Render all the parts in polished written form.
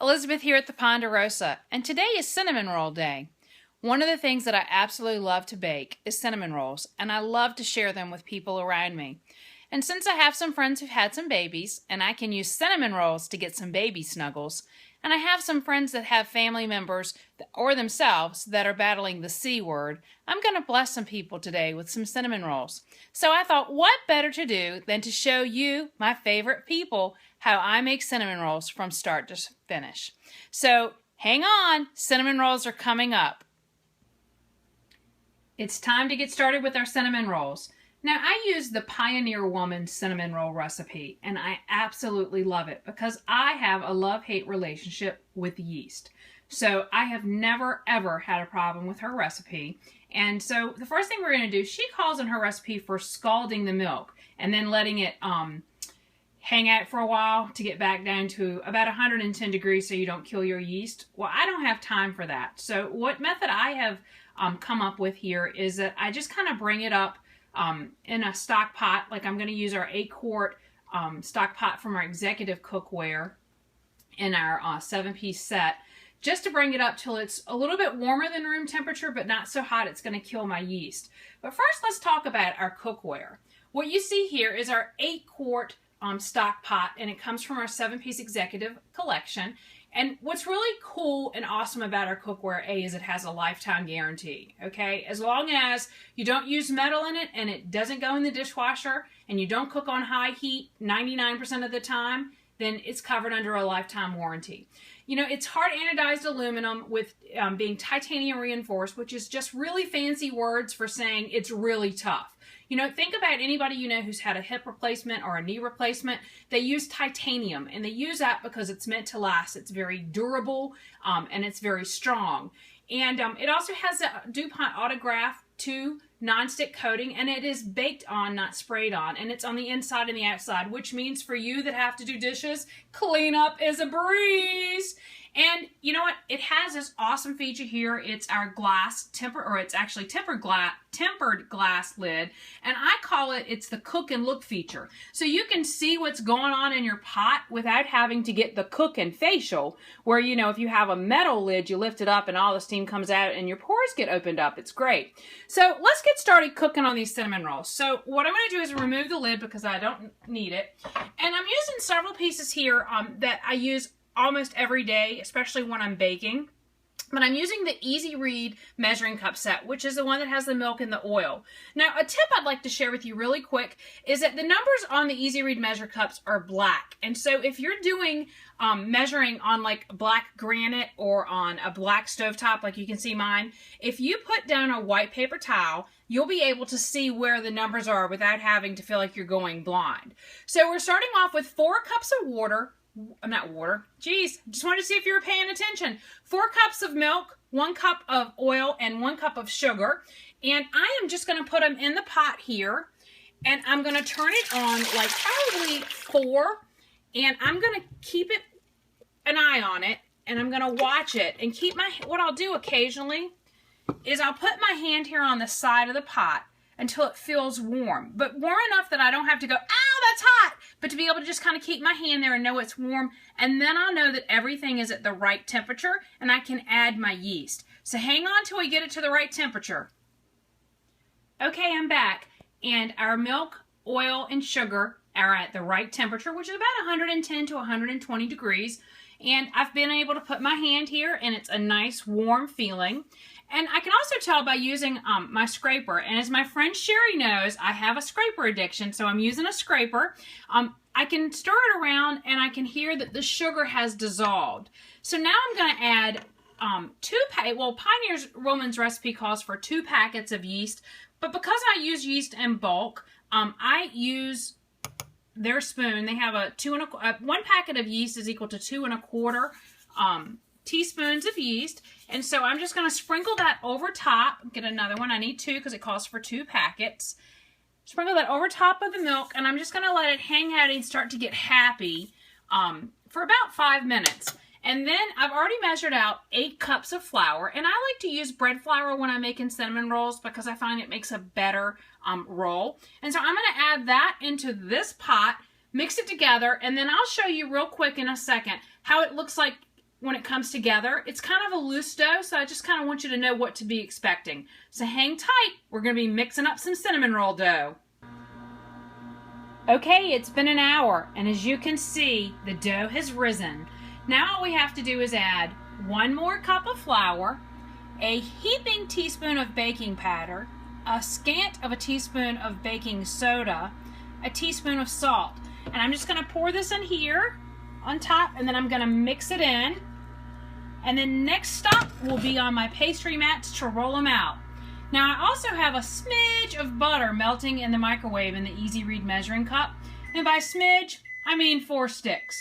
Elizabeth here at the Ponderosa, and today is Cinnamon Roll Day. One of the things that I absolutely love to bake is cinnamon rolls, and I love to share them with people around me. And since I have some friends who've had some babies, and I can use cinnamon rolls to get some baby snuggles, and I have some friends that have family members or themselves that are battling the C word, I'm going to bless some people today with some cinnamon rolls. So I thought, what better to do than to show you, my favorite people, how I make cinnamon rolls from start to finish. So hang on, cinnamon rolls are coming up. It's time to get started with our cinnamon rolls. Now, I use the Pioneer Woman cinnamon roll recipe, and I absolutely love it because I have a love-hate relationship with yeast. So I have never, ever had a problem with her recipe. And so the first thing we're going to do, she calls in her recipe for scalding the milk and then letting it hang out for a while to get back down to about 110 degrees so you don't kill your yeast. Well, I don't have time for that. So what method I have come up with here is that I just kind of bring it up in a stock pot. Like I'm going to use our 8-quart stock pot from our executive cookware in our 7-piece set, just to bring it up till it's a little bit warmer than room temperature, but not so hot it's going to kill my yeast. But first, let's talk about our cookware. What you see here is our 8-quart stock pot, and it comes from our 7-piece executive collection. And what's really cool and awesome about our cookware, is it has a lifetime guarantee, okay? As long as you don't use metal in it and it doesn't go in the dishwasher and you don't cook on high heat 99% of the time, then it's covered under a lifetime warranty. You know, it's hard anodized aluminum with being titanium reinforced, which is just really fancy words for saying it's really tough. You know, think about anybody you know who's had a hip replacement or a knee replacement. They use titanium, and they use that because it's meant to last. It's very durable, and it's very strong. And it also has a DuPont Autograph 2 nonstick coating, and it is baked on, not sprayed on, and it's on the inside and the outside, which means for you that have to do dishes, cleanup is a breeze. And you know what? It has this awesome feature here. It's our glass it's actually tempered glass lid, and I call it's the cook and look feature. So you can see what's going on in your pot without having to get the cook and facial, where, you know, if you have a metal lid, you lift it up and all the steam comes out and your pores get opened up. It's great. So let's get started cooking on these cinnamon rolls. So what I'm going to do is remove the lid because I don't need it. And I'm using several pieces here that I use almost every day, especially when I'm baking. But I'm using the Easy Read measuring cup set, which is the one that has the milk and the oil. Now, a tip I'd like to share with you really quick is that the numbers on the Easy Read measure cups are black. And so if you're doing measuring on like black granite or on a black stovetop, like you can see mine, if you put down a white paper towel, you'll be able to see where the numbers are without having to feel like you're going blind. So we're starting off with 4 cups of water. Not water. Geez, just wanted to see if you were paying attention. 4 cups of milk, 1 cup of oil, and 1 cup of sugar. And I am just going to put them in the pot here. And I'm going to turn it on like probably 4. And I'm going to keep an eye on it. And I'm going to watch it. And what I'll do occasionally is I'll put my hand here on the side of the pot until it feels warm, but warm enough that I don't have to go, ow, that's hot, but to be able to just kind of keep my hand there and know it's warm, and then I'll know that everything is at the right temperature, and I can add my yeast. So hang on till we get it to the right temperature. Okay, I'm back, and our milk, oil, and sugar are at the right temperature, which is about 110 to 120 degrees, and I've been able to put my hand here, and it's a nice warm feeling. And I can also tell by using my scraper. And as my friend Sherry knows, I have a scraper addiction, so I'm using a scraper. I can stir it around, and I can hear that the sugar has dissolved. So now I'm going to add Pioneer Woman's recipe calls for 2 packets of yeast. But because I use yeast in bulk, I use their spoon. They have a 1 packet of yeast is equal to 2 1/4 teaspoons of yeast, and so I'm just going to sprinkle that over top. Get another one. I need 2 because it calls for 2 packets. Sprinkle that over top of the milk, and I'm just going to let it hang out and start to get happy for about 5 minutes. And then I've already measured out 8 cups of flour, and I like to use bread flour when I'm making cinnamon rolls because I find it makes a better roll. And so I'm going to add that into this pot, mix it together, and then I'll show you real quick in a second how it looks like when it comes together. It's kind of a loose dough, so I just kind of want you to know what to be expecting. So hang tight. We're going to be mixing up some cinnamon roll dough. Okay, it's been an hour, and as you can see, the dough has risen. Now all we have to do is add 1 more cup of flour, a heaping teaspoon of baking powder, a scant of a teaspoon of baking soda, a teaspoon of salt. And I'm just going to pour this in here on top, and then I'm going to mix it in. And then next stop will be on my pastry mats to roll them out. Now I also have a smidge of butter melting in the microwave in the Easy Read measuring cup. And by smidge, I mean 4 sticks.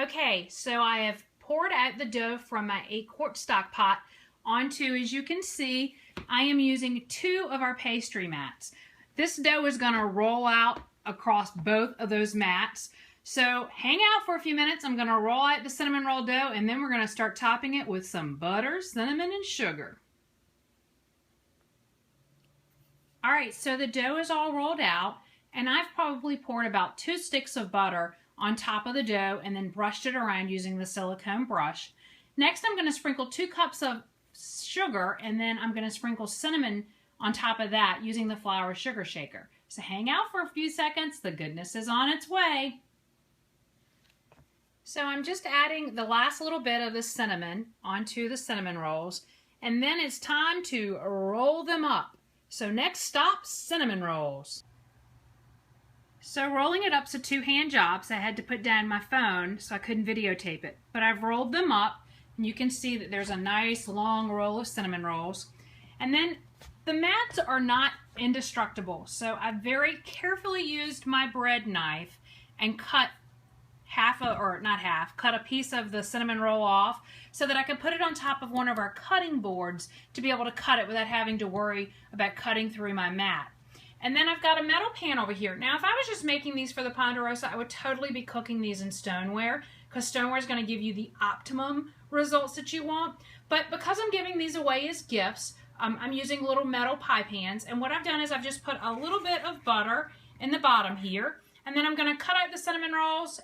Okay, so I have poured out the dough from my 8-quart stock pot onto, as you can see, I am using 2 of our pastry mats. This dough is going to roll out across both of those mats. So hang out for a few minutes. I'm going to roll out the cinnamon roll dough, and then we're going to start topping it with some butter, cinnamon, and sugar. All right, so the dough is all rolled out, and I've probably poured about 2 sticks of butter on top of the dough and then brushed it around using the silicone brush. Next, I'm going to sprinkle 2 cups of sugar, and then I'm going to sprinkle cinnamon on top of that using the flour sugar shaker. So hang out for a few seconds. The goodness is on its way. So I'm just adding the last little bit of the cinnamon onto the cinnamon rolls, and then it's time to roll them up. So next stop, cinnamon rolls. So rolling it up's a 2-hand job, so I had to put down my phone so I couldn't videotape it. But I've rolled them up, and you can see that there's a nice long roll of cinnamon rolls. And then the mats are not indestructible, so I very carefully used my bread knife and cut cut a piece of the cinnamon roll off so that I could put it on top of one of our cutting boards to be able to cut it without having to worry about cutting through my mat. And then I've got a metal pan over here. Now, if I was just making these for the Ponderosa, I would totally be cooking these in stoneware, because stoneware is going to give you the optimum results that you want. But because I'm giving these away as gifts, I'm using little metal pie pans. And what I've done is I've just put a little bit of butter in the bottom here. And then I'm going to cut out the cinnamon rolls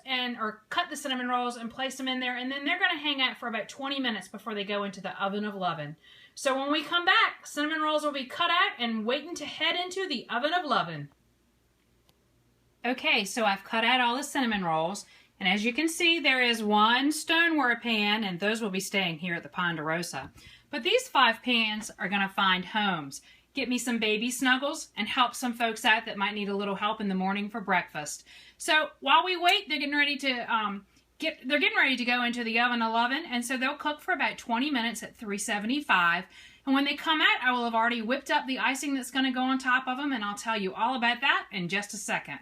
cut the cinnamon rolls and place them in there. And then they're going to hang out for about 20 minutes before they go into the oven of lovin'. So when we come back, cinnamon rolls will be cut out and waiting to head into the oven of lovin'. Okay, so I've cut out all the cinnamon rolls. And as you can see, there is 1 stoneware pan, and those will be staying here at the Ponderosa. But these 5 pans are going to find homes. Get me some baby snuggles and help some folks out that might need a little help in the morning for breakfast. So while we wait, they're getting ready to go into the oven of lovin', and so they'll cook for about 20 minutes at 375. And when they come out, I will have already whipped up the icing that's going to go on top of them, and I'll tell you all about that in just a second.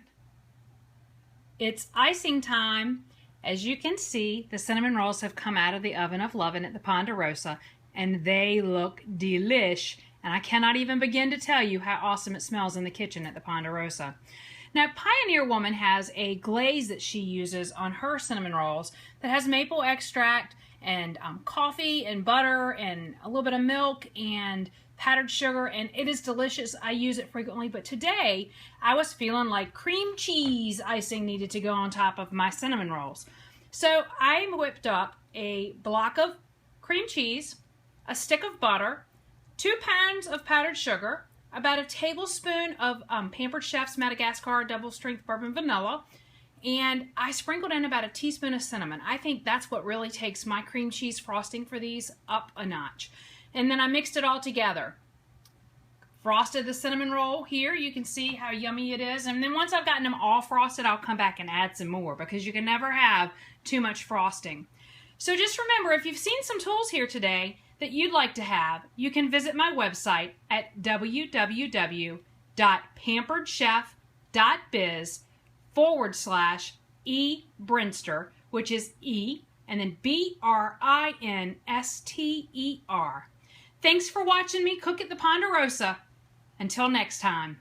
It's icing time. As you can see, the cinnamon rolls have come out of the oven of lovin' at the Ponderosa, and they look delish. And I cannot even begin to tell you how awesome it smells in the kitchen at the Ponderosa. Now, Pioneer Woman has a glaze that she uses on her cinnamon rolls that has maple extract and coffee and butter and a little bit of milk and powdered sugar, and it is delicious. I use it frequently, but today I was feeling like cream cheese icing needed to go on top of my cinnamon rolls. So I whipped up a block of cream cheese, a stick of butter, 2 pounds of powdered sugar, about a tablespoon of Pampered Chef's Madagascar double strength bourbon vanilla, and I sprinkled in about a teaspoon of cinnamon. I think that's what really takes my cream cheese frosting for these up a notch. And then I mixed it all together. Frosted the cinnamon roll here. You can see how yummy it is. And then once I've gotten them all frosted, I'll come back and add some more, because you can never have too much frosting. So just remember, if you've seen some tools here today that you'd like to have, you can visit my website at www.pamperedchef.biz/eBrinster, which is E and then BRINSTER. Thanks for watching me cook at the Ponderosa. Until next time.